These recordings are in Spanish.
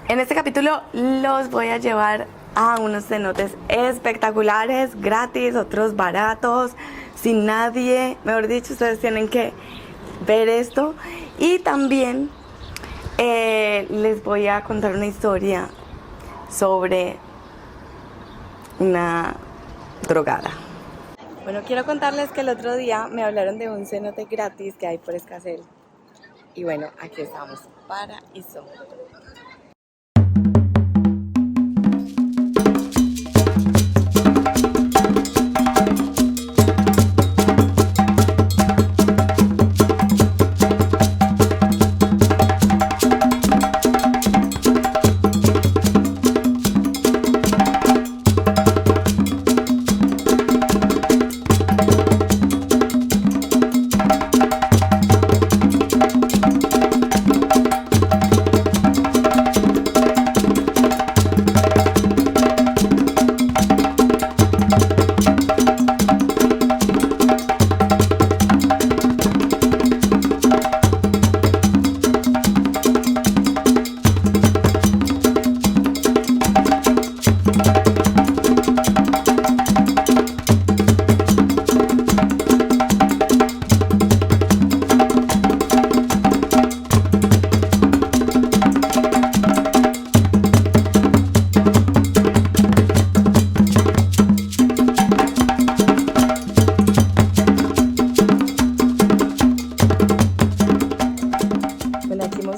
En este capítulo los voy a llevar a unos cenotes espectaculares, gratis, otros baratos, sin nadie. Mejor dicho, ustedes tienen que ver esto. Y también les voy a contar una historia sobre una drogada. Bueno, quiero contarles que el otro día me hablaron de un cenote gratis que hay por Escazell. Y bueno, aquí estamos, paraíso.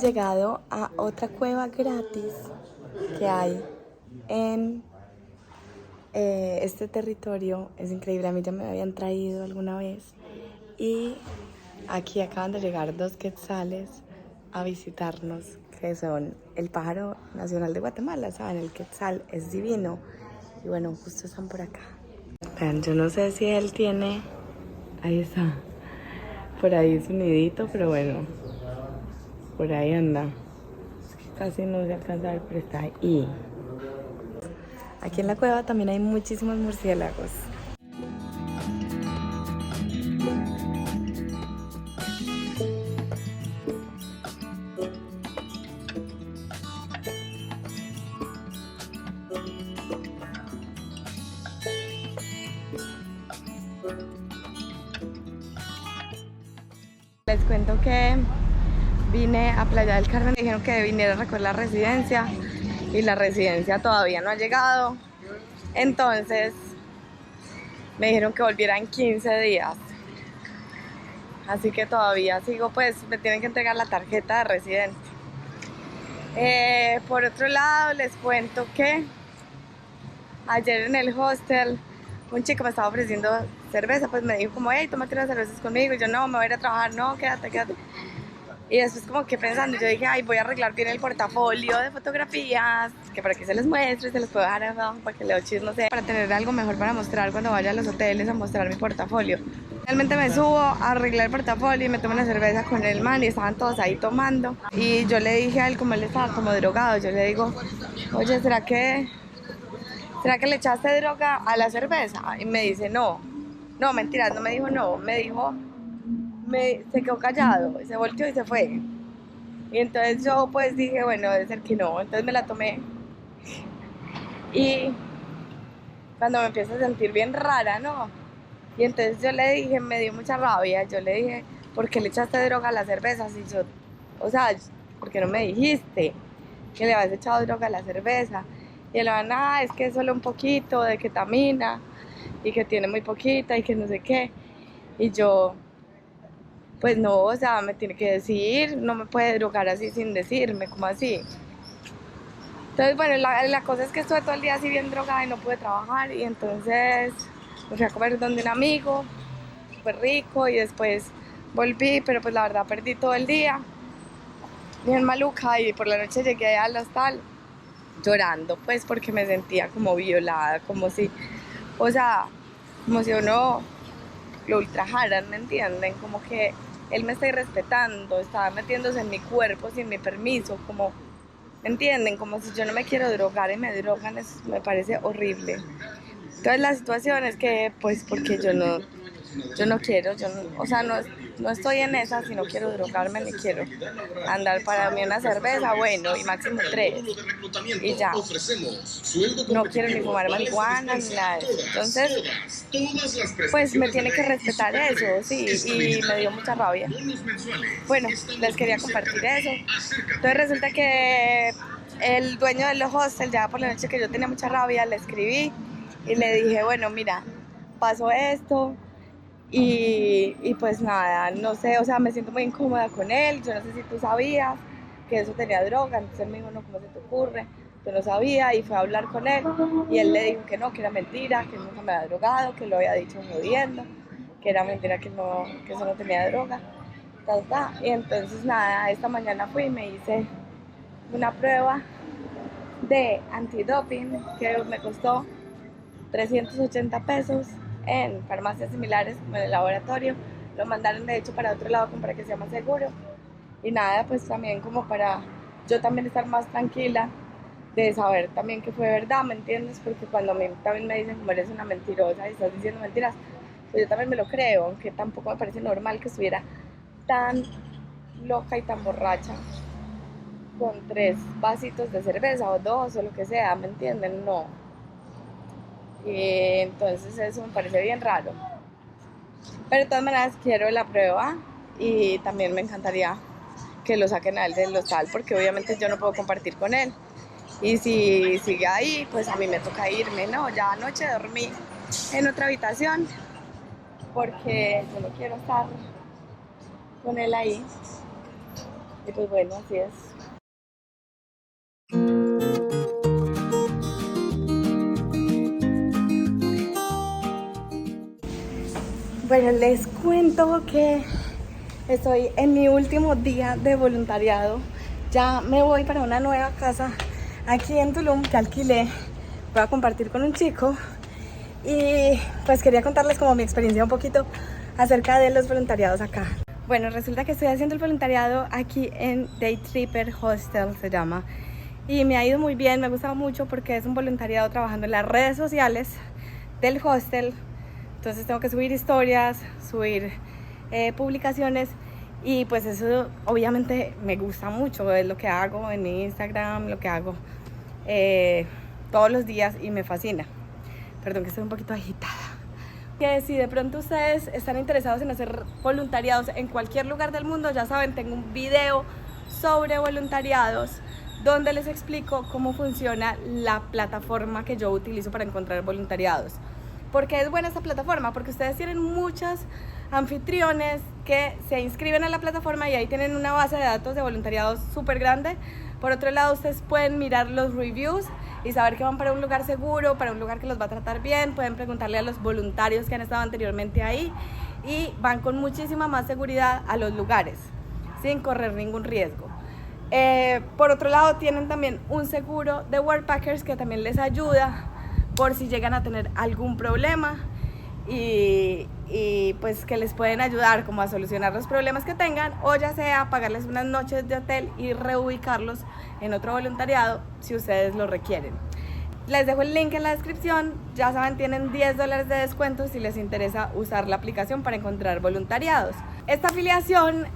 Llegado a otra cueva gratis que hay en este territorio. Es increíble, a mí ya me habían traído alguna vez y aquí acaban de llegar 2 quetzales a visitarnos, que son el pájaro nacional de Guatemala, saben, el quetzal es divino y bueno, justo están por acá. Vean, yo no sé si él tiene, ahí está, por ahí su nidito, pero bueno, por ahí anda. Es que casi no se alcanza a ver, pero está ahí. Aquí en la cueva también hay muchísimos murciélagos. Les cuento que vine a Playa del Carmen, me dijeron que viniera a recoger la residencia y la residencia todavía no ha llegado. Entonces me dijeron que volviera en 15 días. Así que todavía sigo, pues me tienen que entregar la tarjeta de residente. Por otro lado, les cuento que ayer en el hostel un chico me estaba ofreciendo cerveza, pues me dijo como, hey, tómate unas cervezas conmigo. Y yo, no, me voy a ir a trabajar, no, quédate. Y después como que pensando, yo dije, ay, voy a arreglar bien el portafolio de fotografías, que para que se les muestre, se los puedo dejar abajo para que leo no sé, para tener algo mejor para mostrar cuando vaya a los hoteles a mostrar mi portafolio. Realmente me subo a arreglar el portafolio y me tomo una cerveza con el man y estaban todos ahí tomando. Y yo le dije a él, como él estaba como drogado, yo le digo, oye, ¿será que le echaste droga a la cerveza? Y me dice, no, mentiras, no me dijo no, me dijo... se quedó callado, se volteó y se fue. Y entonces yo pues dije, bueno, debe ser que no. Entonces me la tomé. Y cuando me empiezo a sentir bien rara, ¿no? Y entonces yo le dije, me dio mucha rabia. Yo le dije, ¿por qué le echaste droga a las cervezas? Y yo, o sea, ¿por qué no me dijiste que le habías echado droga a la cerveza? Y él va, es que es solo un poquito de ketamina y que tiene muy poquita y que no sé qué. Y yo, pues no, o sea, me tiene que decir, no me puede drogar así sin decirme, como así. Entonces, bueno, la cosa es que estuve todo el día así bien drogada y no pude trabajar y entonces me fui a comer donde un amigo, súper rico y después volví, pero pues la verdad perdí todo el día, bien maluca y por la noche llegué al hostal llorando, pues porque me sentía como violada, como si, o sea, como si uno lo ultrajaran, ¿me entienden? Como que él me está irrespetando, estaba metiéndose en mi cuerpo sin mi permiso, como, ¿me entienden? Como si yo no me quiero drogar y me drogan, eso me parece horrible. Entonces la situación es que, pues, porque yo no quiero, o sea, no, no estoy en esa, si no quiero drogarme ni quiero andar para mí una cerveza, bueno, y máximo 3, y ya. No quiero ni fumar marihuana ni nada de eso. Entonces, pues me tiene que respetar eso, sí, y me dio mucha rabia. Bueno, les quería compartir eso. Entonces resulta que el dueño del hostel, ya por la noche que yo tenía mucha rabia, le escribí y le dije, bueno, mira, pasó esto y pues nada, no sé, o sea, me siento muy incómoda con él, yo no sé si tú sabías que eso tenía droga, entonces él me dijo, no, ¿cómo se te ocurre? Yo no sabía y fue a hablar con él y él le dijo que no, que era mentira, que nunca me había drogado, que lo había dicho jodiendo, que era mentira, que eso no tenía droga, y entonces nada, esta mañana fui y me hice una prueba de antidoping que me costó 380 pesos en farmacias similares como en el laboratorio. Lo mandaron de hecho para otro lado como para que sea más seguro. Y nada, pues también como para yo también estar más tranquila de saber también que fue verdad, ¿me entiendes? Porque cuando a mí también me dicen como eres una mentirosa y estás diciendo mentiras, pues yo también me lo creo, aunque tampoco me parece normal que estuviera tan loca y tan borracha con 3 vasitos de cerveza o 2 o lo que sea, ¿me entienden? No. Y entonces eso me parece bien raro. Pero de todas maneras quiero la prueba y también me encantaría que lo saquen a él del hostal porque obviamente yo no puedo compartir con él. Y si sigue ahí, pues a mí me toca irme, ¿no? Ya anoche dormí en otra habitación porque yo no quiero estar con él ahí. Y pues bueno, así es. Bueno, les cuento que estoy en mi último día de voluntariado. Ya me voy para una nueva casa aquí en Tulum que alquilé. Voy a compartir con un chico y pues quería contarles como mi experiencia un poquito acerca de los voluntariados acá. Bueno, resulta que estoy haciendo el voluntariado aquí en Day Tripper Hostel, se llama. Y me ha ido muy bien, me ha gustado mucho porque es un voluntariado trabajando en las redes sociales del hostel. Entonces tengo que subir historias, subir publicaciones y pues eso obviamente me gusta mucho, es lo que hago en Instagram, lo que hago todos los días y me fascina. Perdón que estoy un poquito agitada. Que si de pronto ustedes están interesados en hacer voluntariados en cualquier lugar del mundo, ya saben, tengo un video sobre voluntariados donde les explico cómo funciona la plataforma que yo utilizo para encontrar voluntariados. ¿Por qué es buena esta plataforma? Porque ustedes tienen muchos anfitriones que se inscriben a la plataforma y ahí tienen una base de datos de voluntariados súper grande. Por otro lado, ustedes pueden mirar los reviews y saber que van para un lugar seguro, para un lugar que los va a tratar bien. Pueden preguntarle a los voluntarios que han estado anteriormente ahí y van con muchísima más seguridad a los lugares, sin correr ningún riesgo. Por otro lado, tienen también un seguro de Worldpackers que también les ayuda por si llegan a tener algún problema y pues que les pueden ayudar como a solucionar los problemas que tengan o ya sea pagarles unas noches de hotel y reubicarlos en otro voluntariado si ustedes lo requieren. Les dejo el link en la descripción, ya saben, tienen $10 de descuento si les interesa usar la aplicación para encontrar voluntariados. Esta afiliación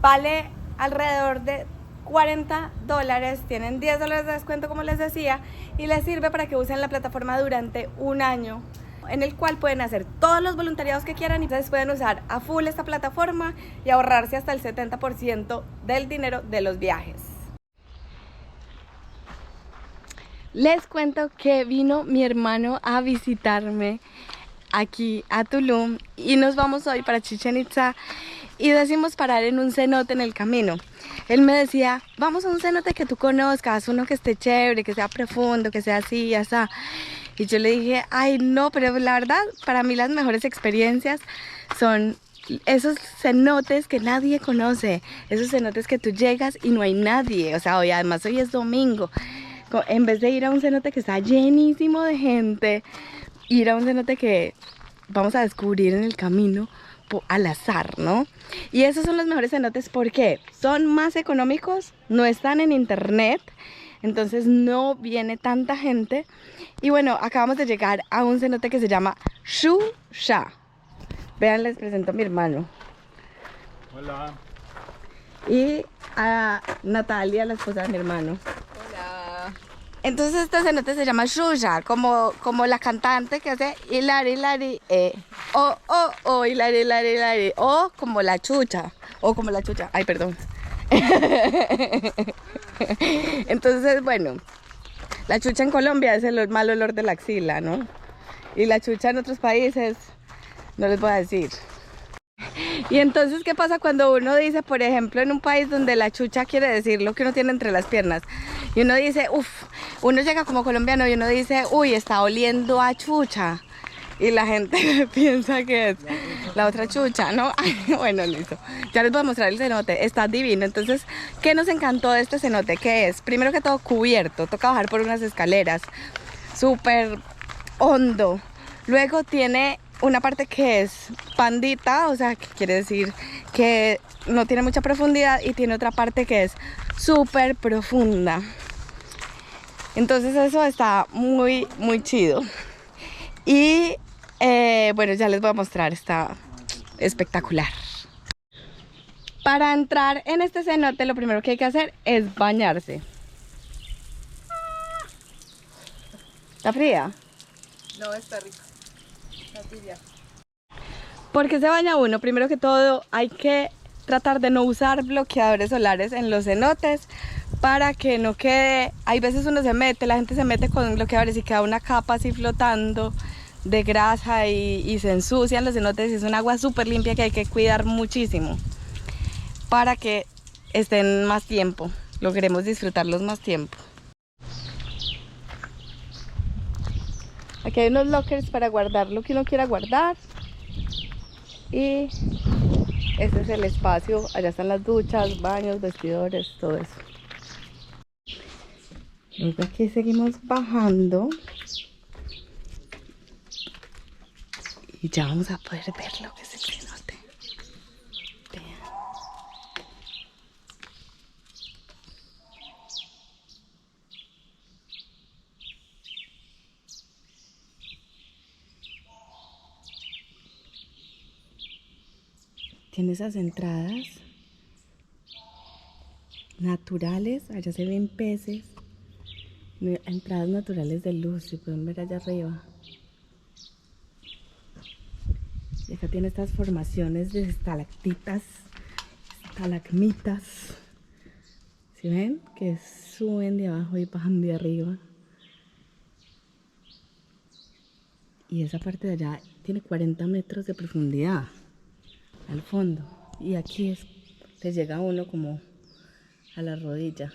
vale alrededor de $40, tienen $10 de descuento como les decía y les sirve para que usen la plataforma durante un año en el cual pueden hacer todos los voluntariados que quieran y ustedes pueden usar a full esta plataforma y ahorrarse hasta el 70% del dinero de los viajes. Les cuento que vino mi hermano a visitarme aquí a Tulum y nos vamos hoy para Chichén Itzá y decimos parar en un cenote en el camino. Él me decía, vamos a un cenote que tú conozcas, uno que esté chévere, que sea profundo, que sea así y así. Y yo le dije, ay no, pero la verdad, para mí las mejores experiencias son esos cenotes que nadie conoce, esos cenotes que tú llegas y no hay nadie, o sea, hoy además hoy es domingo. En vez de ir a un cenote que está llenísimo de gente, ir a un cenote que vamos a descubrir en el camino al azar, ¿no? Y esos son los mejores cenotes porque son más económicos, no están en internet, entonces no viene tanta gente. Y bueno, acabamos de llegar a un cenote que se llama Xu Sha. Vean, les presento a mi hermano. Hola. Y a Natalia, la esposa de mi hermano. Hola. Entonces este cenote se llama Xuxa, como la cantante que hace hilari, hilari, hilari, hilari, hilari, o como la chucha, ay, perdón. Entonces, bueno, la chucha en Colombia es el mal olor de la axila, ¿no? Y la chucha en otros países, no les voy a decir. Y entonces, ¿qué pasa cuando uno dice, por ejemplo, en un país donde la chucha quiere decir lo que uno tiene entre las piernas? Y uno dice, uff, uno llega como colombiano y uno dice, uy, está oliendo a chucha. Y la gente piensa que es la otra chucha, ¿no? Bueno, listo. Ya les voy a mostrar el cenote, está divino. Entonces, ¿qué nos encantó de este cenote? ¿Qué es? Primero que todo, cubierto, toca bajar por unas escaleras, súper hondo. Luego tiene una parte que es pandita, o sea, que quiere decir que no tiene mucha profundidad, y tiene otra parte que es súper profunda. Entonces eso está muy, muy chido. Y bueno, ya les voy a mostrar, está espectacular. Para entrar en este cenote, lo primero que hay que hacer es bañarse. ¿Está fría? No, está rico. Está tibia. ¿Por qué se baña uno? Primero que todo, hay que tratar de no usar bloqueadores solares en los cenotes para que no quede. Hay veces uno se mete, la gente se mete con bloqueadores y queda una capa así flotando de grasa y se ensucian los cenotes. Es un agua súper limpia que hay que cuidar muchísimo para que estén más tiempo, logremos disfrutarlos más tiempo. Aquí hay unos lockers para guardar lo que uno quiera guardar. Y este es el espacio, allá están las duchas, baños, vestidores, todo eso. Luego aquí seguimos bajando. Y ya vamos a poder ver lo que es el cenote. Vean. Tiene esas entradas naturales, allá se ven peces, entradas naturales de luz, si pueden ver allá arriba. Y acá tiene estas formaciones de estalactitas, estalagmitas. ¿Sí ven? Que suben de abajo y bajan de arriba. Y esa parte de allá tiene 40 metros de profundidad al fondo. Y aquí le llega a uno como a la rodilla.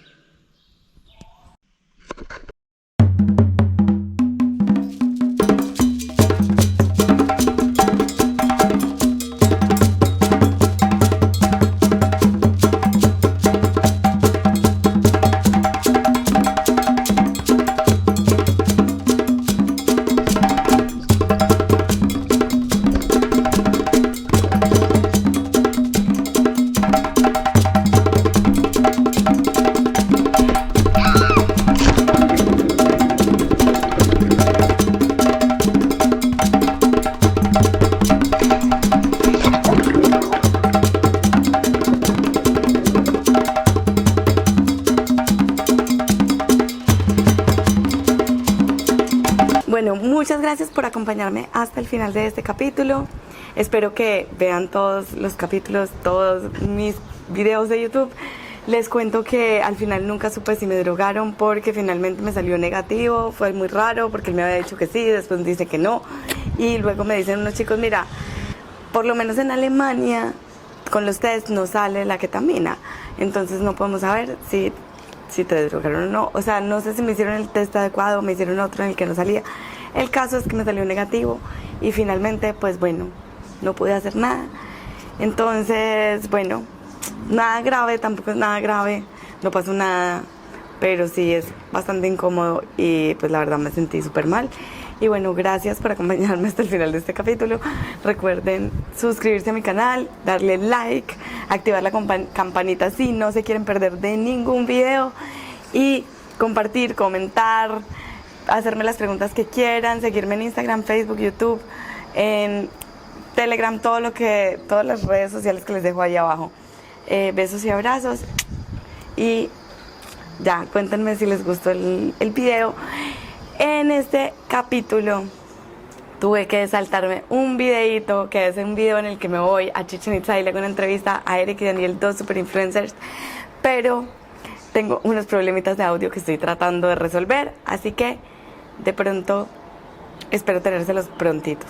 Bueno, muchas gracias por acompañarme hasta el final de este capítulo. Espero que vean todos los capítulos, todos mis videos de YouTube. Les cuento que al final nunca supe si me drogaron porque finalmente me salió negativo. Fue muy raro porque él me había dicho que sí, después dice que no. Y luego me dicen unos chicos, mira, por lo menos en Alemania con los test no sale la ketamina. Entonces no podemos saber si te drogaron o no. O sea, no sé si me hicieron el test adecuado o me hicieron otro en el que no salía. El caso es que me salió negativo y finalmente, pues bueno, no pude hacer nada. Entonces, bueno, nada grave, tampoco es nada grave, no pasó nada, pero sí es bastante incómodo y pues la verdad me sentí súper mal. Y bueno, gracias por acompañarme hasta el final de este capítulo. Recuerden suscribirse a mi canal, darle like, activar la campanita si no se quieren perder de ningún video, y compartir, comentar, hacerme las preguntas que quieran, seguirme en Instagram, Facebook, YouTube, en Telegram, todas las redes sociales que les dejo ahí abajo. Besos y abrazos. Y ya, cuéntenme si les gustó el video. En este capítulo tuve que saltarme un videito, que es un video en el que me voy a Chichén Itzá y le hago una entrevista a Eric y Daniel, dos super influencers, pero tengo unos problemitas de audio que estoy tratando de resolver, así que de pronto espero tenérselos prontito.